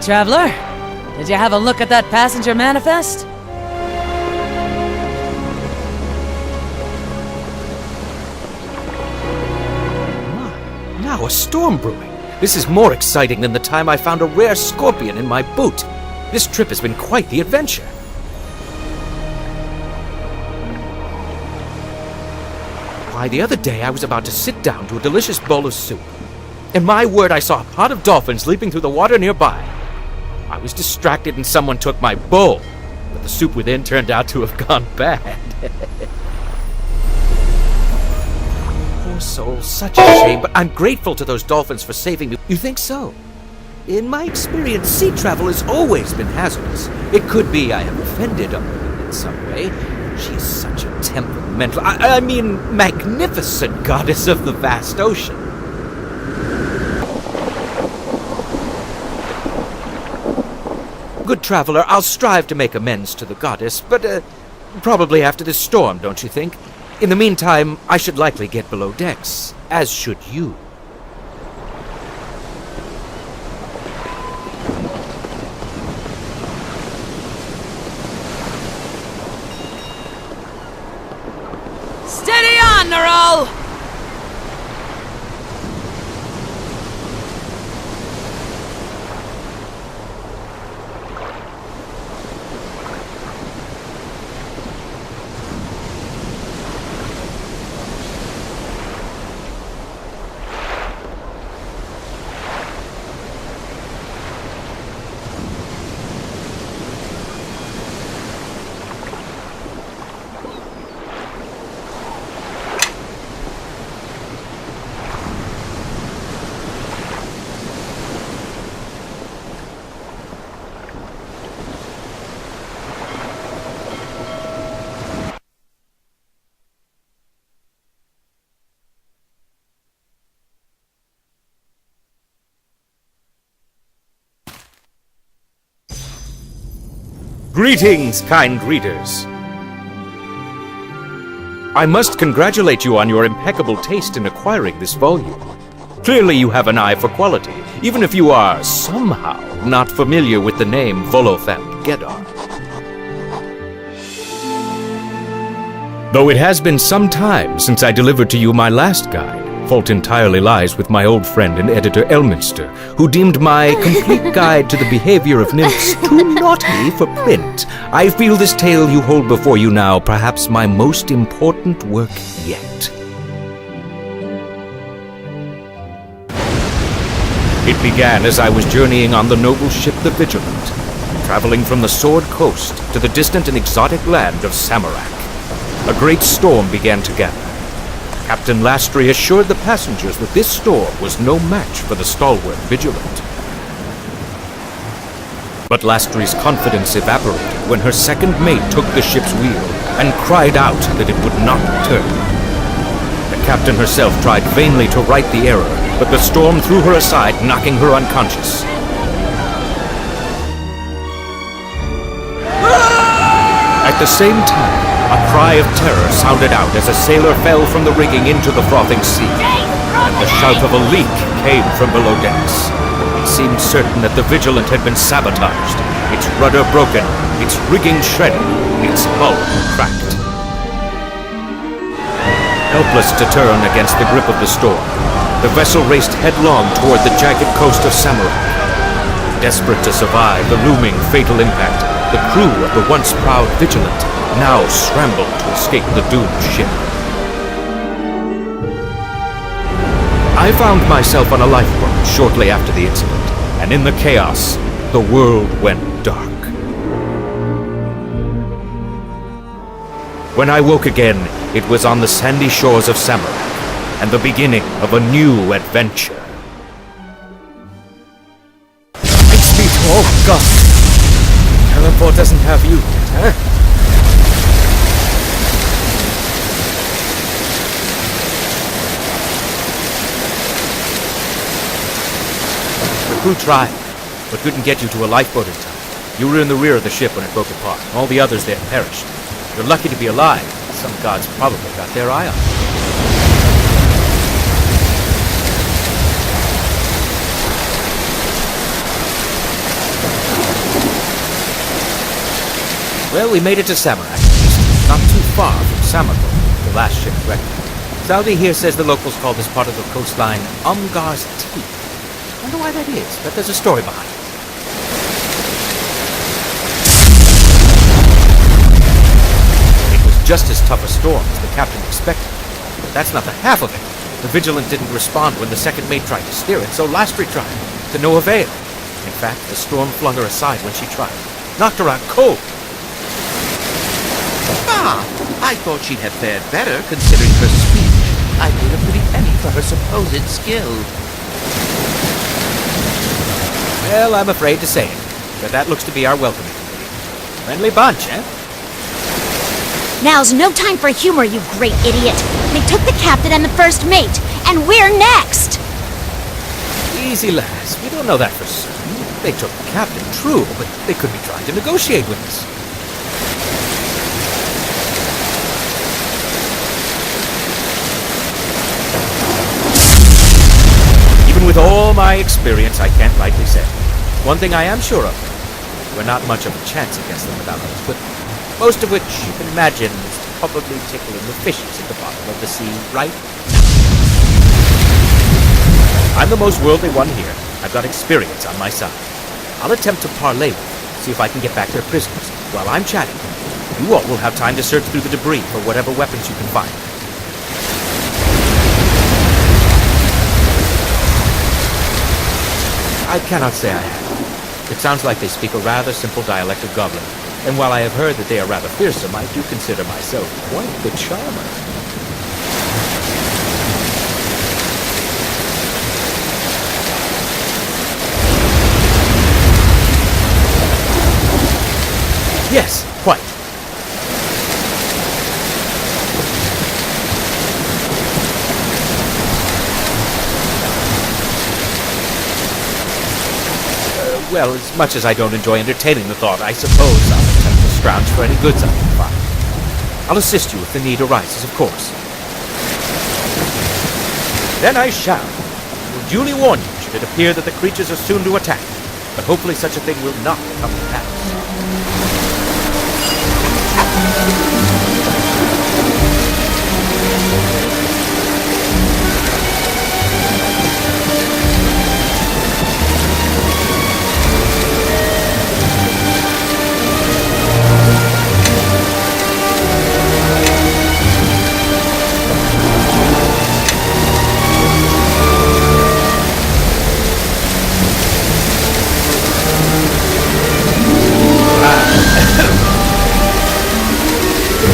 traveler. Did you have a look at that passenger manifest? Now a storm brewing. This is more exciting than the time I found a rare scorpion in my boot. This trip has been quite the adventure. Why, the other day I was about to sit down to a delicious bowl of soup. And my word, I saw a pod of dolphins leaping through the water nearby. I was distracted and someone took my bowl, but the soup within turned out to have gone bad. Poor soul, such a shame, but I'm grateful to those dolphins for saving me. You think so? In my experience, sea travel has always been hazardous. It could be I have offended her in some way. She is such a temperamental, I mean, magnificent goddess of the vast ocean. Good traveler, I'll strive to make amends to the goddess, but probably after this storm, don't you think? In the meantime, I should likely get below decks, as should you. Steady on, Nerol! Greetings, kind readers. I must congratulate you on your impeccable taste in acquiring this volume. Clearly you have an eye for quality, even if you are, somehow, not familiar with the name Volofamp Gedar. Though it has been some time since I delivered to you my last guide, fault entirely lies with my old friend and editor Elminster, who deemed my complete guide to the behavior of nymphs too naughty for print. I feel this tale you hold before you now perhaps my most important work yet. It began as I was journeying on the noble ship the Vigilant, traveling from the Sword Coast to the distant and exotic land of Samarak. A great storm began to gather. Captain Lastry assured the passengers that this storm was no match for the stalwart Vigilant. But Lastry's confidence evaporated when her second mate took the ship's wheel and cried out that it would not return. The captain herself tried vainly to right the error, but the storm threw her aside, knocking her unconscious. At the same time, a cry of terror sounded out as a sailor fell from the rigging into the frothing sea, and the shout of a leak came from below decks. It seemed certain that the Vigilant had been sabotaged, its rudder broken, its rigging shredded, its hull cracked. Helpless to turn against the grip of the storm, the vessel raced headlong toward the jagged coast of Samarak. Desperate to survive the looming fatal impact, the crew of the once proud Vigilant now scrambled to escape the doomed ship. I found myself on a lifeboat shortly after the incident, and in the chaos, the world went dark. When I woke again, it was on the sandy shores of Samarak, and the beginning of a new adventure. Thanks be to all gods. Teleport doesn't have you yet, huh? The crew tried, but couldn't get you to a lifeboat in time. You were in the rear of the ship when it broke apart. All the others there perished. You're lucky to be alive. Some gods probably got their eye on you. Well, we made it to Samarak, not too far from Samarkand, the last ship wrecked. Saudi here says the locals call this part of the coastline Umgar's Teeth. I wonder why that is, but there's a story behind it. It was just as tough a storm as the captain expected. But that's not the half of it. The Vigilant didn't respond when the second mate tried to steer it, so Lastry tried, to no avail. In fact, the storm flung her aside when she tried. Knocked her out cold. Ah, I thought she'd have fared better, considering her speed. I paid a pretty penny for her supposed skill. Well, I'm afraid to say it, but that looks to be our welcoming committee. Friendly bunch, eh? Now's no time for humor, you great idiot. They took the captain and the first mate, and we're next! Easy, lads. We don't know that for certain. They took the captain, true, but they could be trying to negotiate with us. Even with all my experience, I can't rightly say. One thing I am sure of, we're not much of a chance against them without our equipment. Most of which you can imagine is probably tickling the fishes at the bottom of the sea right now. I'm the most worldly one here. I've got experience on my side. I'll attempt to parley with them, see if I can get back their prisoners. While I'm chatting, you all will have time to search through the debris for whatever weapons you can find. I cannot say I have. It sounds like they speak a rather simple dialect of Goblin, and while I have heard that they are rather fearsome, I do consider myself quite the charmer. Yes, quite. Well, as much as I don't enjoy entertaining the thought, I suppose I'll attempt to scrounge for any goods I can find. I'll assist you if the need arises, of course. Then I shall. I will duly warn you should it appear that the creatures are soon to attack, but hopefully such a thing will not come to pass.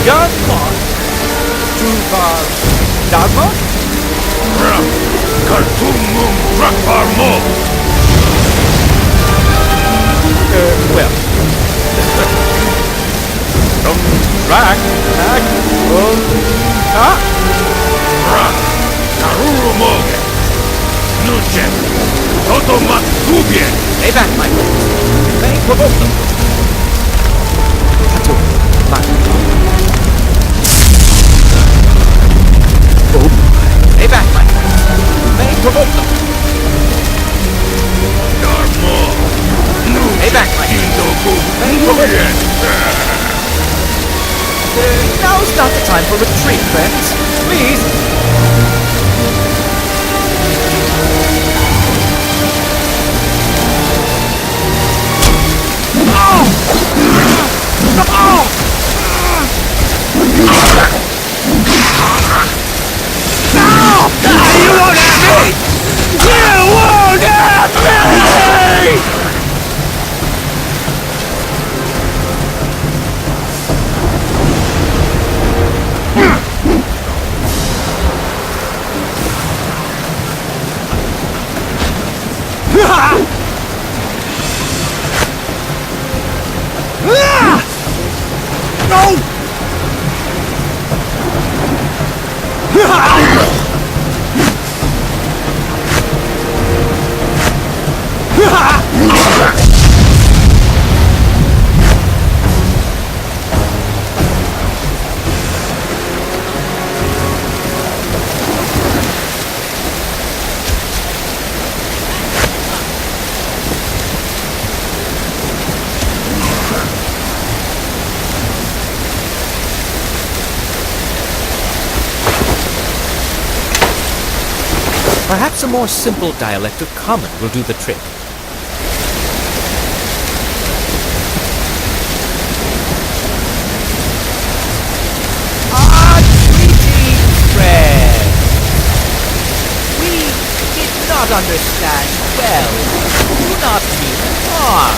Dagmar! Dagmar? Ram! Kartumum Rakbarmo! Well. From Rak, Ram! Karurumoge! Nuche! Totomat Kubie! Stay back, my friends. May provoke them. Tattoo, stay back, my friends. May provoke them. Darmo! Stay back, my friends. May provoke them. Now's not the time for retreat, friends. Please. Perhaps a more simple dialect of common will do the trick. Greetings, friend. We did not understand well. Do not mean harm.